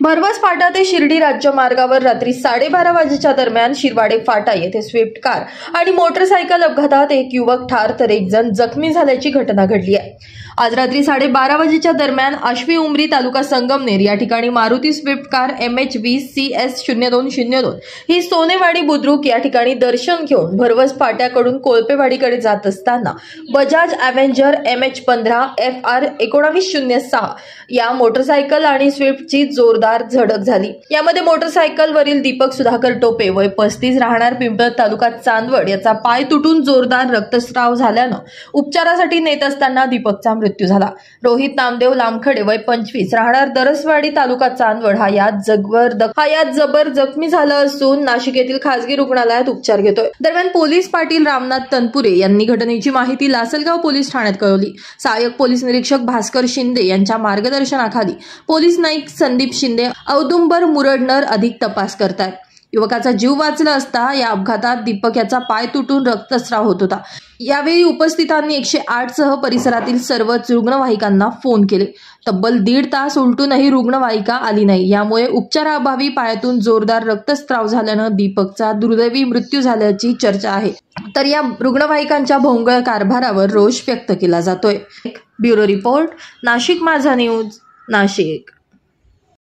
भरवस फाटा ते शिर्डी राज्य मार्गावर रात्री 12:30 वाजेच्या दरम्यान शिरवाडे फाटा येथे स्विफ्ट कार आणि मोटरसायकल अपघातात एक युवक ठार तर एक जण जखमी झाल्याची घटना घडली आहे। आज रात्री 12:30 वाजेच्या दरम्यान आश्वी उमरी तालुका संगमनेर या ठिकाणी मारुती स्विफ्ट कार MH20CS0202 ही सोनेवाडी बुद्रुक या ठिकाणी दर्शन घेऊन भरवस फाट्याकडून कोळपेवाडीकडे जात असताना बजाज अवेंजर MH15 FR 1906 या मोटरसायकल आणि स्विफ्टची जोरदार धडक झाली। यामध्ये मोटरसायकलवरील दीपक सुधाकर टोपे वय 35 राहणार पिंपळद तालुका चांदवड याचा पाय तुटून जोरदार रक्तस्राव झाल्यानं उपचारासाठी नेत असताना दीपकचा मृत्यू झाला। रोहित नामदेव लामखडे वय 25 राहणार दरसवाडी तालुका चांदवड हा यात जबर जखमी झाला असून नाशिक येथील खासगी रुग्णालयात उपचार घेतोय। दरम्यान पोलीस पाटील रामनाथ तनपुरे यांनी घटनेची माहिती लासलगाव पोलीस ठाण्यात कळवली। सहाय्यक पोलीस निरीक्षक भास्कर शिंदे यांच्या मार्गदर्शनाखाली पोलीस नाईक संदीप शिंदे औदुंबर मुरडनर अधिक तपास करतात। युवकाचा जीव वाचला असता या अपघातात दीपक याचा पाय तुटून रक्तस्राव होत होता। यावेळी उपस्थितांनी 108 सह परिसरातील सर्वच रुग्णवाहिकांना फोन केले। तब्बल 1.5 तास उलटूनही रुग्णवाहिका आली नाही। यामुळे उपचाराअभावी पायातून जोरदार रक्तस्राव झाल्यानं दीपकचा दुर्दैवी मृत्यू झाल्याची चर्चा आहे। तर या रुग्णवाहिकांच्या भोंगळ कारभारावर रोष व्यक्त केला जातोय। ब्युरो रिपोर्ट, नाशिक माझा न्यूज, नाशिक।